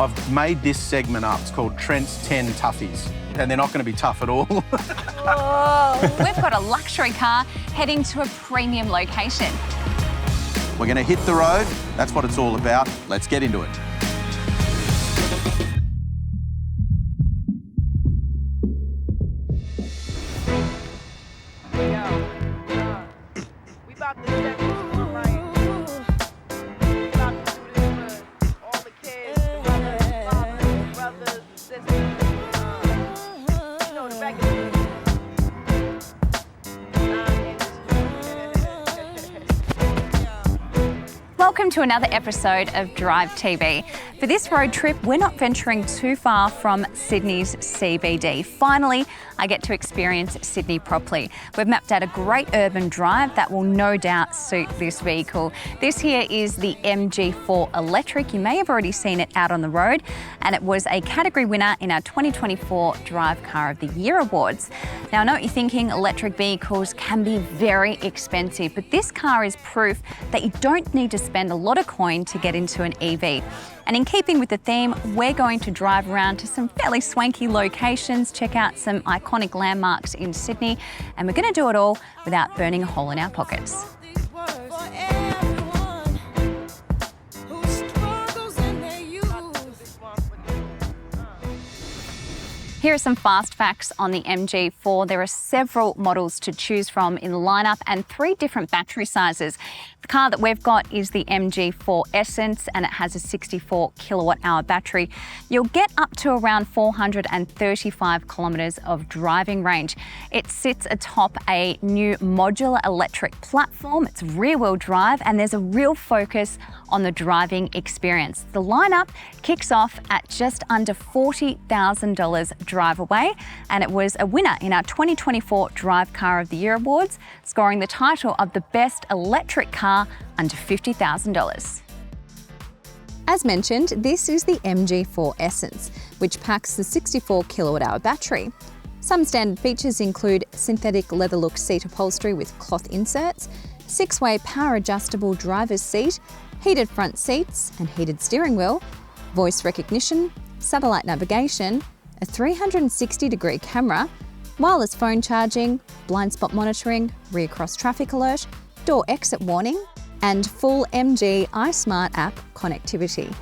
I've made this segment up. It's called Trent's 10 Toughies, and they're not going to be tough at all. Whoa. We've got a luxury car heading to a premium location. We're going to hit the road. That's what it's all about. Let's get into it. We about to step into the rain. We about to do this for all the kids, the mothers, fathers, brothers, sisters. You know, the regular. Welcome to another episode of Drive TV. For this road trip, we're not venturing too far from Sydney's CBD. Finally, I get to experience Sydney properly. We've mapped out a great urban drive that will no doubt suit this vehicle. This here is the MG4 Electric. You may have already seen it out on the road, and it was a category winner in our 2024 Drive Car of the Year Awards. Now, I know what you're thinking, electric vehicles can be very expensive, but this car is proof that you don't need to spend a lot of coin to get into an EV. And in keeping with the theme, we're going to drive around to some fairly swanky locations, check out some iconic landmarks in Sydney, and we're going to do it all without burning a hole in our pockets. Here are some fast facts on the MG4. There are several models to choose from in the lineup and 3 different battery sizes. The car that we've got is the MG4 Essence, and it has a 64 kilowatt hour battery. You'll get up to around 435 kilometres of driving range. It sits atop a new modular electric platform. It's rear wheel drive, and there's a real focus on the driving experience. The lineup kicks off at just under $40,000 drive away, and it was a winner in our 2024 Drive Car of the Year Awards, scoring the title of the best electric car under $50,000. As mentioned, this is the MG4 Essence, which packs the 64 kilowatt hour battery. Some standard features include synthetic leather look seat upholstery with cloth inserts, 6-way power adjustable driver's seat, heated front seats and heated steering wheel, voice recognition, satellite navigation, a 360-degree camera, wireless phone charging, blind spot monitoring, rear cross traffic alert, door exit warning, and full MG iSmart app connectivity.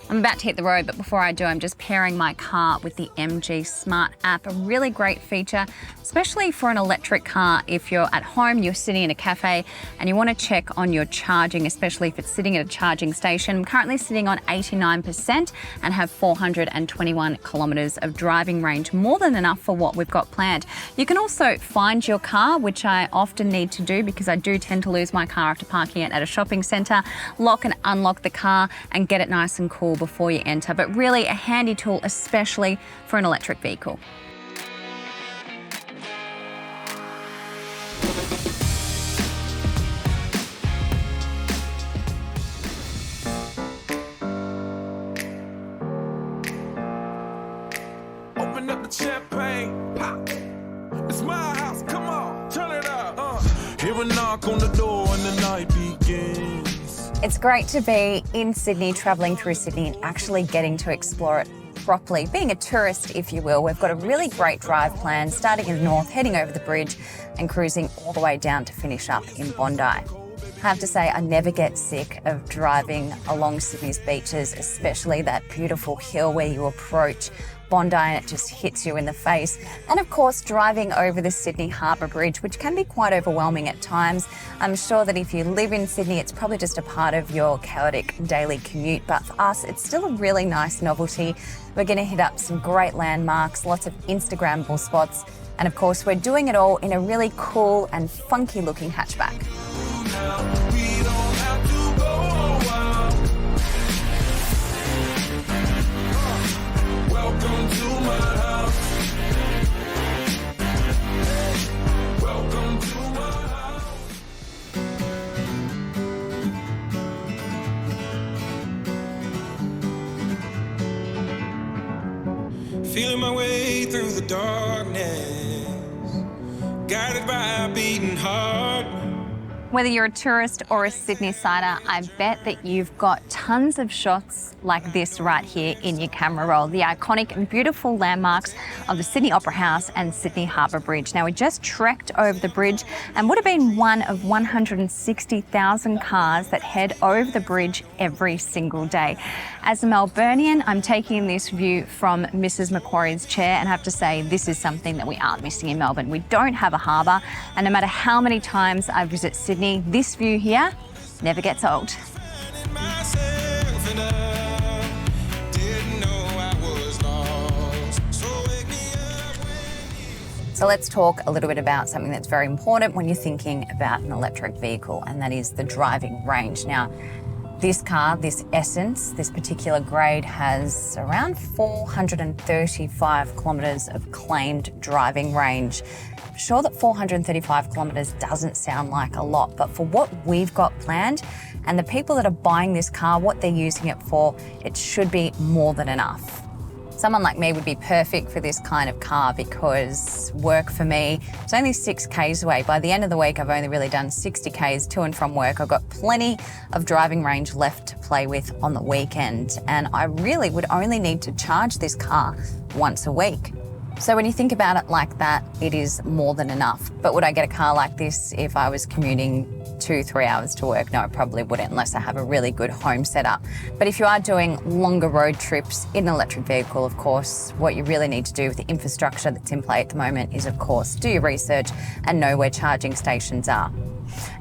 I'm about to hit the road, but before I do, I'm just pairing my car with the MG Smart app, a really great feature, especially for an electric car. If you're at home, you're sitting in a cafe and you want to check on your charging, especially if it's sitting at a charging station. I'm currently sitting on 89% and have 421 kilometres of driving range, more than enough for what we've got planned. You can also find your car, which I often need to do because I do tend to lose my car after parking it at a shopping centre, lock and unlock the car and get it nice and cool before you enter, but really a handy tool, especially for an electric vehicle. Open up the champagne, pop. It's my house, come on, turn it up. Hear a knock on the door and the night begins. It's great to be in Sydney, travelling through Sydney and actually getting to explore it properly. Being a tourist, if you will, we've got a really great drive plan, starting in the north, heading over the bridge and cruising all the way down to finish up in Bondi. I have to say, I never get sick of driving along Sydney's beaches, especially that beautiful hill where you approach Bondi and it just hits you in the face. And of course, driving over the Sydney Harbour Bridge, which can be quite overwhelming at times. I'm sure that if you live in Sydney, it's probably just a part of your chaotic daily commute. But for us, it's still a really nice novelty. We're going to hit up some great landmarks, lots of Instagrammable spots. And of course, we're doing it all in a really cool and funky looking hatchback. Welcome to my house. Welcome to my house. Feeling my way through the darkness. guided by a beating heart. Whether you're a tourist or a Sydney-sider, I bet that you've got tons of shots like this right here in your camera roll, the iconic and beautiful landmarks of the Sydney Opera House and Sydney Harbour Bridge. Now, we just trekked over the bridge and would have been one of 160,000 cars that head over the bridge every single day. As a Melburnian, I'm taking this view from Mrs. Macquarie's chair and have to say this is something that we are missing in Melbourne. We don't have a harbour, and no matter how many times I visit Sydney, this view here never gets old. So let's talk a little bit about something that's very important when you're thinking about an electric vehicle, and that is the driving range. Now, this car, this Essence, this particular grade, has around 435 kilometres of claimed driving range. I'm sure that 435 kilometres doesn't sound like a lot, but for what we've got planned and the people that are buying this car, what they're using it for, it should be more than enough. Someone like me would be perfect for this kind of car because work for me, it's only 6 Ks away. By the end of the week, I've only really done 60 Ks to and from work. I've got plenty of driving range left to play with on the weekend, and I really would only need to charge this car once a week. So when you think about it like that, it is more than enough. But would I get a car like this if I was commuting 2-3 hours to work? No, I probably wouldn't, unless I have a really good home setup. But if you are doing longer road trips in an electric vehicle, of course, what you really need to do with the infrastructure that's in play at the moment is, of course, do your research and know where charging stations are.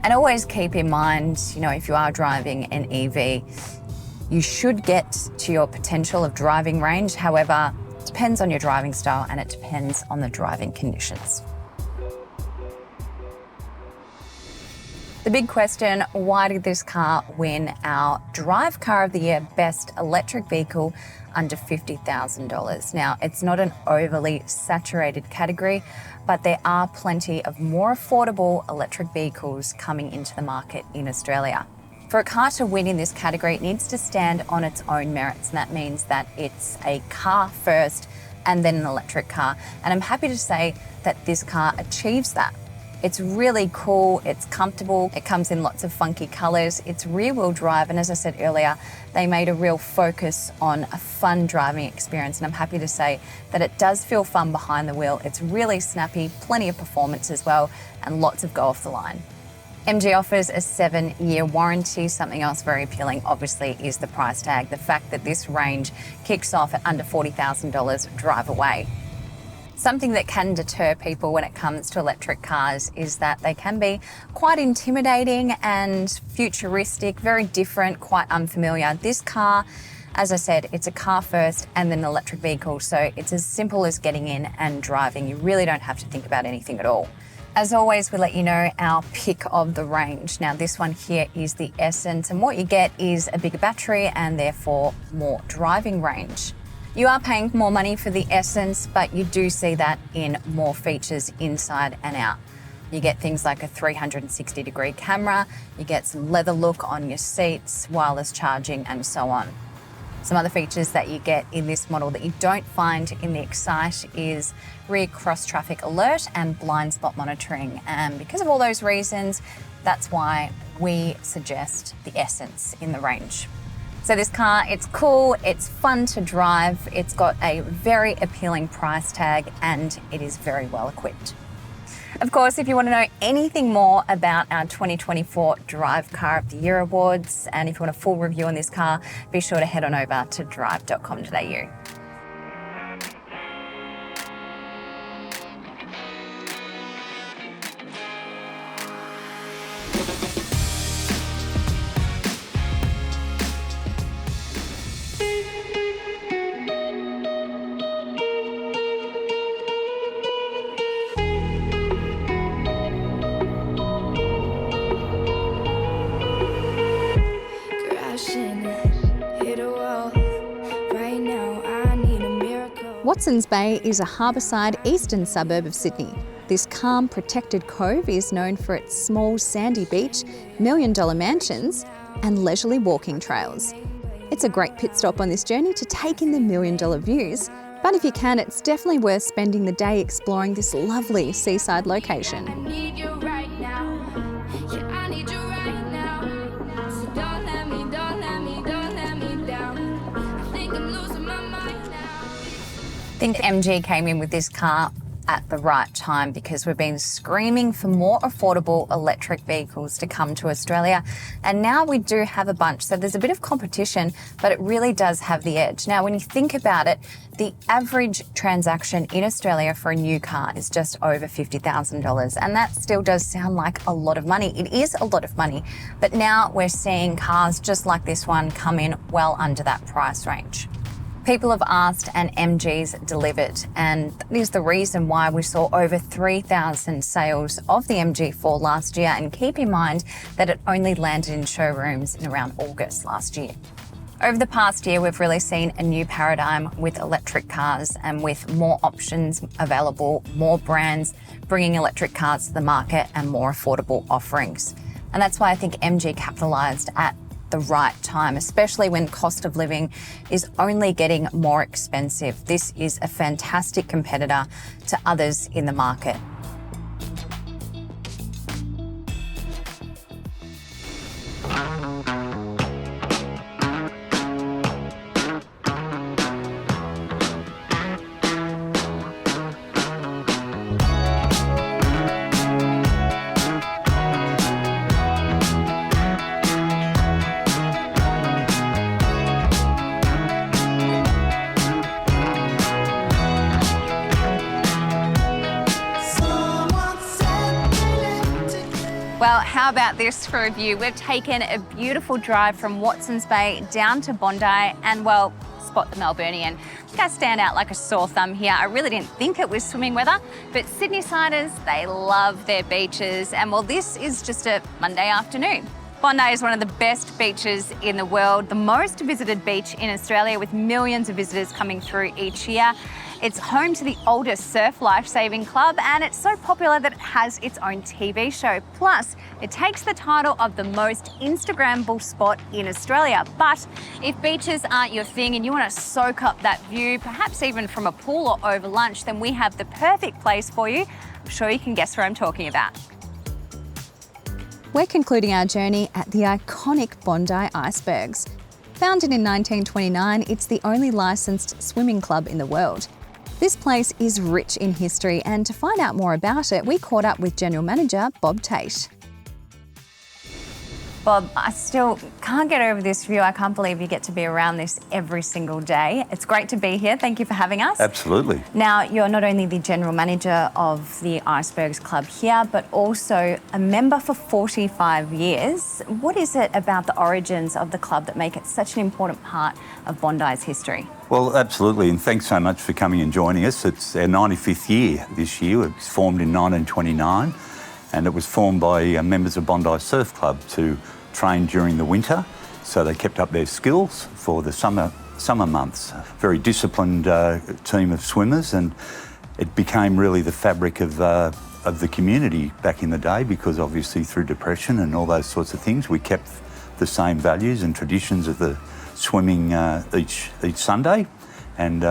And always keep in mind, if you are driving an EV, you should get to your potential of driving range. However, it depends on your driving style and it depends on the driving conditions. The big question, why did this car win our Drive Car of the Year Best Electric Vehicle under $50,000? Now, it's not an overly saturated category, but there are plenty of more affordable electric vehicles coming into the market in Australia. For a car to win in this category, it needs to stand on its own merits, and that means that it's a car first and then an electric car. And I'm happy to say that this car achieves that. It's really cool, it's comfortable, it comes in lots of funky colours, it's rear-wheel drive, and as I said earlier, they made a real focus on a fun driving experience, and I'm happy to say that it does feel fun behind the wheel. It's really snappy, plenty of performance as well, and lots of go off the line. MG offers a 7-year warranty. Something else very appealing, obviously, is the price tag. The fact that this range kicks off at under $40,000 drive away. Something that can deter people when it comes to electric cars is that they can be quite intimidating and futuristic, very different, quite unfamiliar. This car, as I said, it's a car first and then an electric vehicle, so it's as simple as getting in and driving. You really don't have to think about anything at all. As always, we let you know our pick of the range. Now, this one here is the Essence, and what you get is a bigger battery and therefore more driving range. You are paying more money for the Essence, but you do see that in more features inside and out. You get things like a 360-degree camera, you get some leather look on your seats, wireless charging, and so on. Some other features that you get in this model that you don't find in the Excite is rear cross-traffic alert and blind spot monitoring. And because of all those reasons, that's why we suggest the Essence in the range. So this car, it's cool, it's fun to drive, it's got a very appealing price tag, and it is very well equipped. Of course, if you want to know anything more about our 2024 Drive Car of the Year Awards, and if you want a full review on this car, be sure to head on over to drive.com.au. Watsons Bay is a harbourside eastern suburb of Sydney. This calm, protected cove is known for its small sandy beach, million-dollar mansions and leisurely walking trails. It's a great pit stop on this journey to take in the million-dollar views, But if you can, it's definitely worth spending the day exploring this lovely seaside location. I need you right now. Yeah, I need you right now. So don't let me down. I think I'm losing my mind now. I think MG came in with this car at the right time because we've been screaming for more affordable electric vehicles to come to Australia, and now we do have a bunch. So there's a bit of competition, but it really does have the edge. Now, when you think about it, the average transaction in Australia for a new car is just over $50,000, and that still does sound like a lot of money. It is a lot of money, but now we're seeing cars just like this one come in well under that price range. People have asked and MG's delivered, and that is the reason why we saw over 3,000 sales of the MG4 last year. And keep in mind that it only landed in showrooms in around August last year. Over the past year, we've really seen a new paradigm with electric cars, and with more options available, more brands bringing electric cars to the market and more affordable offerings. And that's why I think MG capitalised at the right time, especially when cost of living is only getting more expensive. This is a fantastic competitor to others in the market. Well, how about this for a view? We've taken a beautiful drive from Watsons Bay down to Bondi and, well, spot the Melburnian. You guys stand out like a sore thumb here. I really didn't think it was swimming weather, but Sydney-siders, they love their beaches, and, well, this is just a Monday afternoon. Bondi is one of the best beaches in the world, the most visited beach in Australia, with millions of visitors coming through each year. It's home to the oldest surf lifesaving club, and it's so popular that it has its own TV show. Plus, it takes the title of the most Instagrammable spot in Australia. But if beaches aren't your thing and you want to soak up that view, perhaps even from a pool or over lunch, then we have the perfect place for you. I'm sure you can guess where I'm talking about. We're concluding our journey at the iconic Bondi Icebergs. Founded in 1929, it's the only licensed swimming club in the world. This place is rich in history, and to find out more about it, we caught up with General Manager Bob Tate. Bob, I still can't get over this view. I can't believe you get to be around this every single day. It's great to be here. Thank you for having us. Absolutely. Now, you're not only the General Manager of the Icebergs Club here, but also a member for 45 years. What is it about the origins of the club that make it such an important part of Bondi's history? Well, absolutely, and thanks so much for coming and joining us. It's our 95th year this year. It was formed in 1929, and it was formed by members of Bondi Surf Club to train during the winter, so they kept up their skills for the summer months. Very disciplined team of swimmers, and it became really the fabric of the community back in the day, because obviously through depression and all those sorts of things, we kept the same values and traditions of the swimming each Sunday, and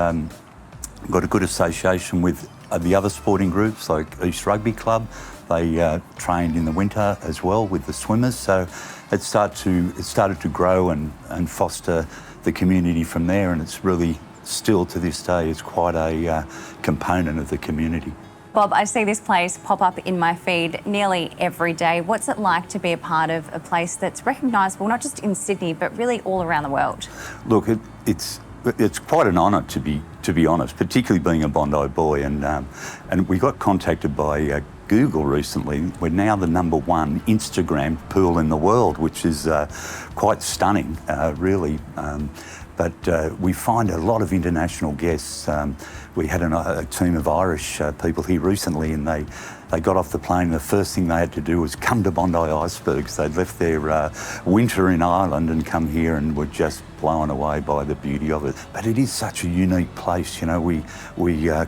got a good association with the other sporting groups like East Rugby Club. They trained in the winter as well with the swimmers, so it started to grow and foster the community from there, and it's really still to this day is quite a component of the community. Bob, I see this place pop up in my feed nearly every day. What's it like to be a part of a place that's recognisable not just in Sydney but really all around the world? Look, it's quite an honour to be honest, particularly being a Bondi boy, and we got contacted by Google recently. We're now the #1 Instagram pool in the world, which is quite stunning, really. But we find a lot of international guests. We had a team of Irish people here recently, and they got off the plane, and the first thing they had to do was come to Bondi Icebergs. They'd left their winter in Ireland and come here, and were just blown away by the beauty of it. But it is such a unique place, you know. We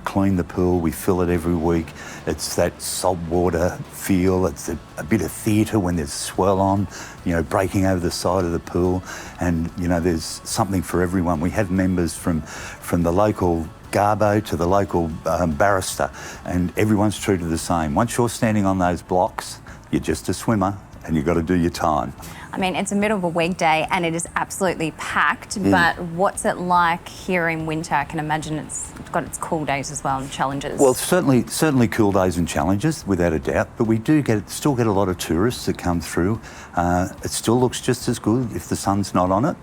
clean the pool, we fill it every week. It's that saltwater feel. It's a bit of theatre when there's swell on, you know, breaking over the side of the pool. And, you know, there's something for everyone. We have members from the local garbo to the local barrister, and everyone's treated the same. Once you're standing on those blocks, you're just a swimmer and you've got to do your time. I mean, it's a middle of a weekday and it is absolutely packed, but what's it like here in winter? I can imagine it's got its cool days as well and challenges. Well, certainly cool days and challenges, without a doubt, but we do still get a lot of tourists that come through. It still looks just as good if the sun's not on it,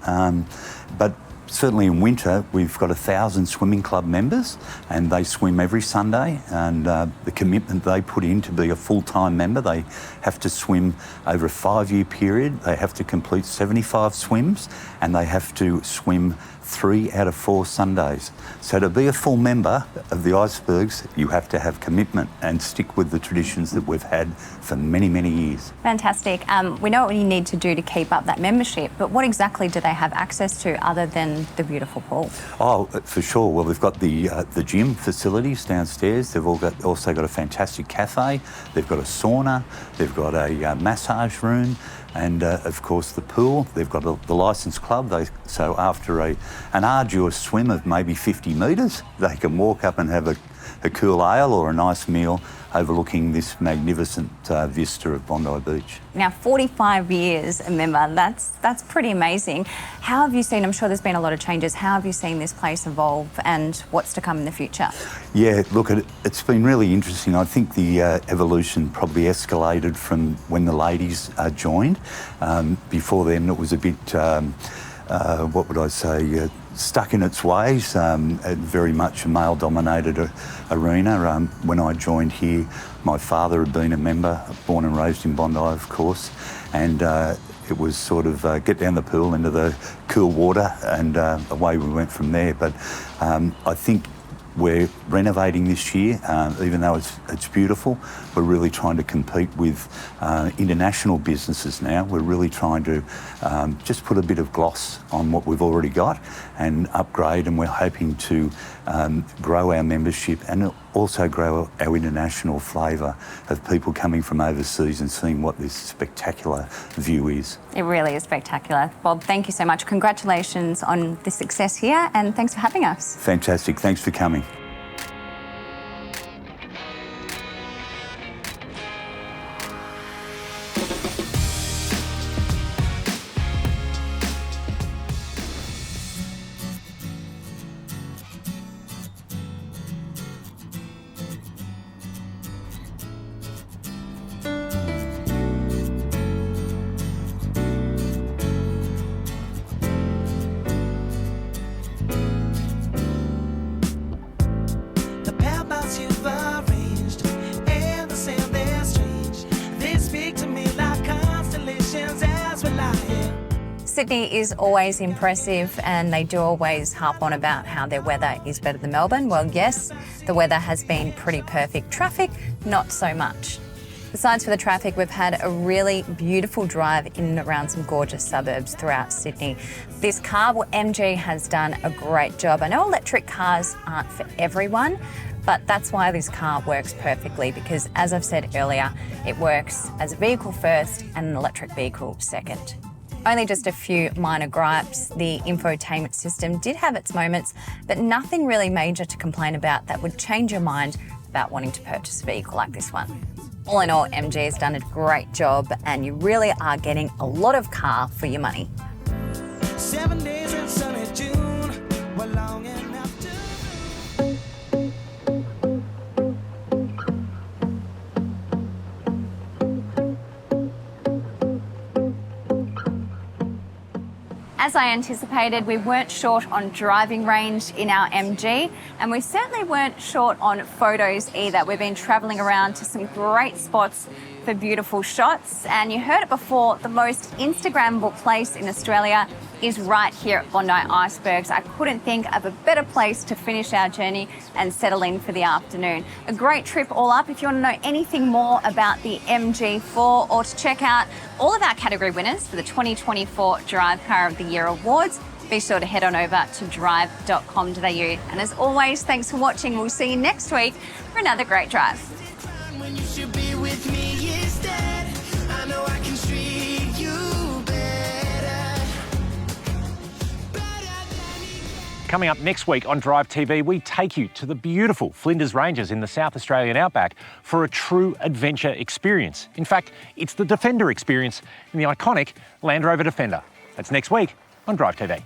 but certainly in winter, we've got 1,000 swimming club members and they swim every Sunday, and the commitment they put in to be a full-time member, they have to swim over a 5-year period, they have to complete 75 swims, and they have to swim 3 out of 4 Sundays. So to be a full member of the Icebergs, you have to have commitment and stick with the traditions that we've had for many, many years. Fantastic. We know what you need to do to keep up that membership, but what exactly do they have access to other than the beautiful pool? Oh, for sure. Well, they've got the gym facilities downstairs. They've also got a fantastic cafe. They've got a sauna. They've got a massage room. And of course the pool. They've got the licensed club. So after an arduous swim of maybe 50 metres, they can walk up and have a cool ale or a nice meal overlooking this magnificent vista of Bondi Beach. Now, 45 years a member, that's pretty amazing. How have you seen, I'm sure there's been a lot of changes, how have you seen this place evolve and what's to come in the future? Yeah, look, it's been really interesting. I think the evolution probably escalated from when the ladies joined. Before then it was a bit, what would I say, stuck in its ways, very much a male-dominated arena. When I joined here, my father had been a member, born and raised in Bondi, of course, and it was sort of get down the pool into the cool water, and away we went from there. But I think we're renovating this year, even though it's beautiful. We're really trying to compete with international businesses now. We're really trying to just put a bit of gloss on what we've already got and upgrade, and we're hoping to grow our membership and also grow our international flavour of people coming from overseas and seeing what this spectacular view is. It really is spectacular. Bob, thank you so much. Congratulations on the success here and thanks for having us. Fantastic. Thanks for coming. Sydney is always impressive and they do always harp on about how their weather is better than Melbourne. Well, yes, the weather has been pretty perfect. Traffic, not so much. Besides for the traffic, we've had a really beautiful drive in and around some gorgeous suburbs throughout Sydney. This car, well, MG has done a great job. I know electric cars aren't for everyone, but that's why this car works perfectly because, as I've said earlier, it works as a vehicle first and an electric vehicle second. Only just a few minor gripes. The infotainment system did have its moments, but nothing really major to complain about that would change your mind about wanting to purchase a vehicle like this one. All in all, MG has done a great job and you really are getting a lot of car for your money. 7 days in sunny June were long enough to... As I anticipated, we weren't short on driving range in our MG, and we certainly weren't short on photos either. We've been travelling around to some great spots for beautiful shots, and you heard it before, the most Instagrammable place in Australia is right here at Bondi Icebergs. I couldn't think of a better place to finish our journey and settle in for the afternoon. A great trip all up. If you want to know anything more about the MG4 or to check out all of our category winners for the 2024 Drive Car of the Year Awards, be sure to head on over to drive.com.au. And as always, thanks for watching. We'll see you next week for another great drive. When you should be with me instead, I know I can treat you better. Coming up next week on Drive TV, we take you to the beautiful Flinders Ranges in the South Australian outback for a true adventure experience. In fact, it's the Defender experience in the iconic Land Rover Defender. That's next week on Drive TV.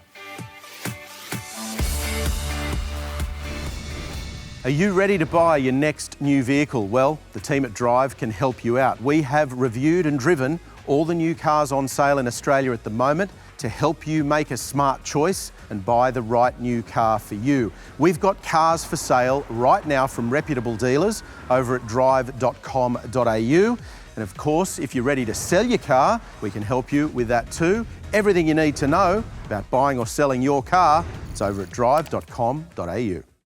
Are you ready to buy your next new vehicle? Well, the team at Drive can help you out. We have reviewed and driven all the new cars on sale in Australia at the moment to help you make a smart choice and buy the right new car for you. We've got cars for sale right now from reputable dealers over at drive.com.au. And of course, if you're ready to sell your car, we can help you with that too. Everything you need to know about buying or selling your car, it's over at drive.com.au.